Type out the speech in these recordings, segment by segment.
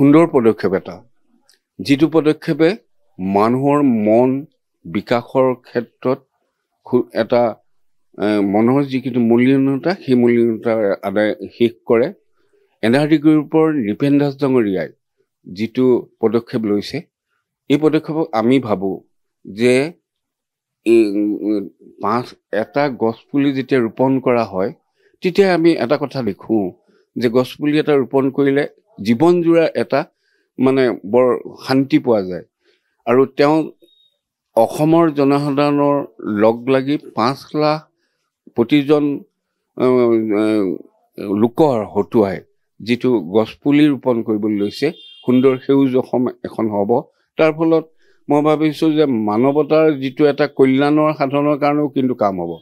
সুন্দৰ পদক্ষেপ এটা, যিটো পদক্ষেপে মানুহৰ মন বিকাশৰ ক্ষেত্ৰত এটা মানুহৰ যিটো মূল্যহীনতা সেই মূল্যহীনতা আদায় শেষ কৰে। NRD গ্ৰুপৰ নৃপেন দাস ডাঙৰীয়াই যিটো পদক্ষেপ লৈছে, এই পদক্ষেপক আমি ভাবোঁ যে এটা গছপুলি যেতিয়া ৰোপণ কৰা হয়, তেতিয়া আমি এটা কথা দেখোঁ যে গছপুলি এটা ৰোপণ কৰিলে জীৱনজোৰা এটা বৰ শান্তি পোৱা যায়। আৰু তেওঁ অসমৰ জনসাধাৰণৰ লগ লাগি 5 লাখ প্ৰতিজন লোকৰ হতুৱাই যিটো গছপুলি ৰোপণ কৰিবলৈ লৈছে, সুন্দৰ সেউজ অসম এখন হ'ব। তাৰ ফলত মই ভাবিছোঁ যে মানৱতাৰ যিটো এটা কল্যাণৰ সাধনৰ কাৰণেও কিন্তু কাম হ'ব।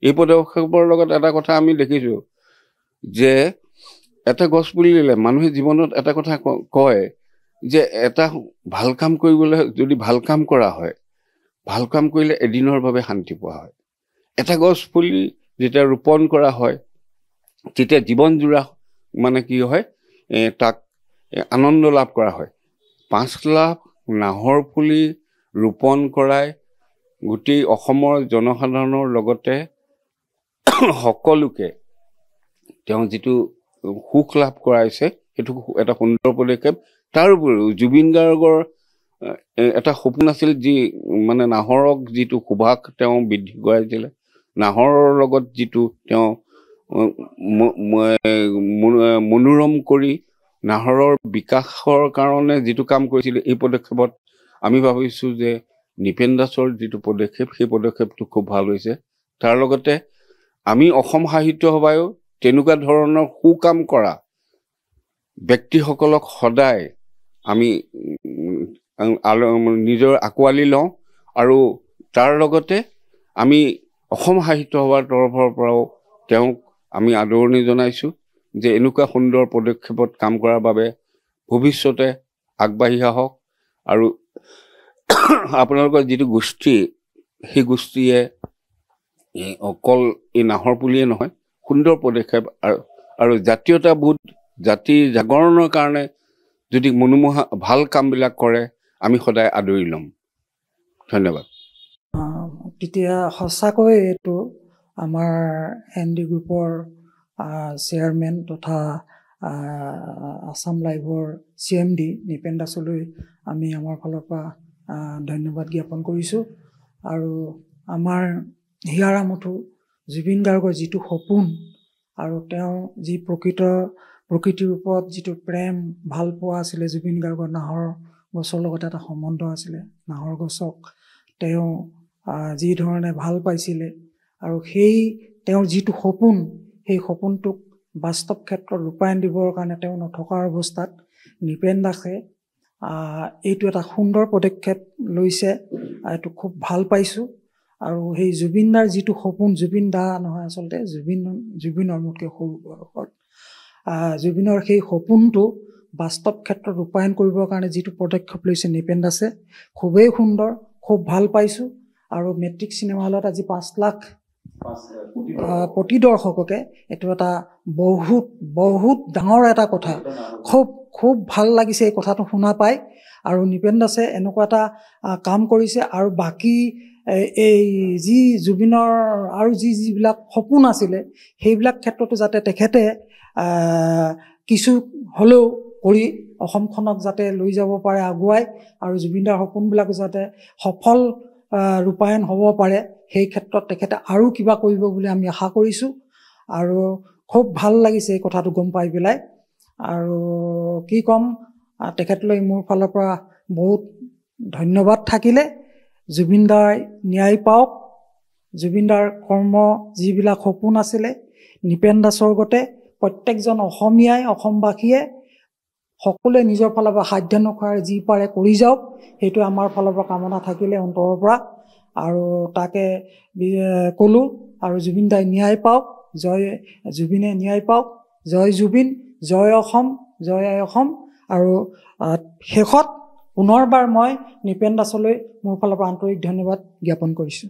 এই পদক্ষেপৰ লগত এটা কথা আমি দেখিছোঁ যে এটা গছপুলি ল'লে মানুহে জীৱনত এটা কথা কয় যে এটা ভাল কাম কৰিবলৈ যদি ভাল কাম কৰা হয়, ভাল কাম কৰিলে এদিনৰ বাবে শান্তি পোৱা হয়। এটা গছপুলি যেতিয়া ৰোপণ কৰা হয়, তেতিয়া জীৱনজোৰা কি হয়, তাক আনন্দ লাভ কৰা হয়। 5 লাখ নাহৰ পুলি ৰোপণ কৰাই গোটেই অসমৰ জনসাধাৰণৰ লগতে সকলোকে তেওঁ যিটো সুখ লাভ কৰাইছে, সেইটো এটা সুন্দৰ পদক্ষেপ। তাৰ উপৰিও জুবিন গাৰ্গৰ এটা সপোন আছিল, যি নাহৰক যিটো সুভাষ তেওঁ বৃদ্ধি কৰাইছিলে, নাহৰৰ লগত যিটো তেওঁ মনোৰম কৰি নাহৰৰ বিকাশৰ কাৰণে যিটো কাম কৰিছিল, এই পদক্ষেপত আমি ভাবিছোঁ যে নৃপেন দাসৰ যিটো পদক্ষেপ, সেই পদক্ষেপটো খুব ভাল হৈছে। তাৰ লগতে আমি অসম সাহিত্য সভায়ো তেনেকুৱা ধৰণৰ সুকাম কৰা ব্যক্তিসকলক সদায় আমি নিজৰ আঁকোৱালি লওঁ। আৰু তাৰ লগতে আমি অসম সাহিত্য সভাৰ তৰফৰ পৰাও তেওঁক আমি আদৰণি জনাইছোঁ যে এনেকুৱা সুন্দৰ পদক্ষেপত কাম কৰাৰ বাবে ভৱিষ্যতে আগবাঢ়ি আহক। আৰু আপোনালোকৰ যিটো গোষ্ঠী, সেই গোষ্ঠীয়ে অকল এই নাহৰ পুলিয়ে নহয়, সুন্দৰ পদক্ষেপ আৰু জাতীয়তাবোধ, জাতিৰ জাগৰণৰ কাৰণে যদি মনোমোহা ভাল কামবিলাক কৰে, আমি সদায় আদৰি ল'ম। ধন্যবাদ। তেতিয়া সঁচাকৈ এইটো আমাৰ ND গ্ৰুপৰ চেয়াৰমেন তথা আছাম লাইভৰ CMD নৃপেন দাসলৈ আমি আমাৰ ফালৰ পৰা ধন্যবাদ জ্ঞাপন কৰিছোঁ। আৰু আমাৰ হিয়াৰ আমঠু জুবিন গাৰ্গৰ যিটো সপোন আৰু তেওঁ যি প্ৰকৃতিৰ ওপৰত যিটো প্ৰেম ভাল পোৱা আছিলে, জুবিন গাৰ্গৰ নাহৰ গছৰ লগত এটা সম্বন্ধ আছিলে। নাহৰ গছক তেওঁ যি ধৰণে ভাল পাইছিলে আৰু সেই তেওঁৰ যিটো সপোন, সেই সপোনটোক বাস্তৱ ক্ষেত্ৰত ৰূপায়ণ দিবৰ কাৰণে তেওঁ নথকাৰ অৱস্থাত নৃপেন দাসে এইটো এটা সুন্দৰ পদক্ষেপ লৈছে। এইটো খুব ভাল পাইছোঁ। আৰু সেই জুবিনদাৰ যিটো সপোন, জুবিন দা নহয় আচলতে, জুবিনৰ মোতকৈ সৰু বয়সত জুবিনৰ সেই সপোনটো বাস্তৱ ক্ষেত্ৰত ৰূপায়ণ কৰিবৰ কাৰণে যিটো পদক্ষেপ লৈছে নৃপেন দাসে, খুবেই সুন্দৰ, খুব ভাল পাইছোঁ। আৰু মেট্ৰিক চিনেমা হলত আজি 5 লাখ প্ৰতি দৰ্শককে, এইটো এটা বহুত ডাঙৰ এটা কথা। খুব ভাল লাগিছে এই কথাটো শুনা পাই। আৰু নৃপেন দাসে এনেকুৱা এটা কাম কৰিছে। আৰু বাকী এই যি জুবিনৰ আৰু যিবিলাক সপোন আছিলে, সেইবিলাক ক্ষেত্ৰতো যাতে তেখেতে কিছু হ'লেও কৰি অসমখনক যাতে লৈ যাব পাৰে আগুৱাই, আৰু জুবিনদাৰ সপোনবিলাক যাতে সফল ৰূপায়ণ হ'ব পাৰে, সেই ক্ষেত্ৰত তেখেতে আৰু কিবা কৰিব বুলি আমি আশা কৰিছোঁ। আৰু খুব ভাল লাগিছে এই কথাটো গম পাই পেলাই। আৰু কি ক'ম, তেখেতলৈ মোৰ ফালৰ পৰা বহুত ধন্যবাদ থাকিলে। জুবিনদাৰ ন্যায় পাওক। জুবিনদাৰ কৰ্ম যিবিলাক সপোন আছিলে, নৃপেন দাসৰ গতে প্ৰত্যেকজন অসমীয়াই, অসমবাসীয়ে সকলোৱে নিজৰ ফালৰ পৰা সাধ্যানুসাৰে যি পাৰে কৰি যাওক, সেইটো আমাৰ ফালৰ পৰা কামনা থাকিলে অন্তৰৰ পৰা। আৰু তাকে ক'লোঁ। আৰু জুবিনদাই ন্যায় পাওক, জুবিনে ন্যায় পাওক। জয় জুবিন, জয় অসম, জয় আই অসম। আৰু শেষত পুনৰবাৰ মই নৃপেন দাসলৈ মোৰ ফালৰ পৰা আন্তৰিক ধন্যবাদ জ্ঞাপন কৰিছোঁ।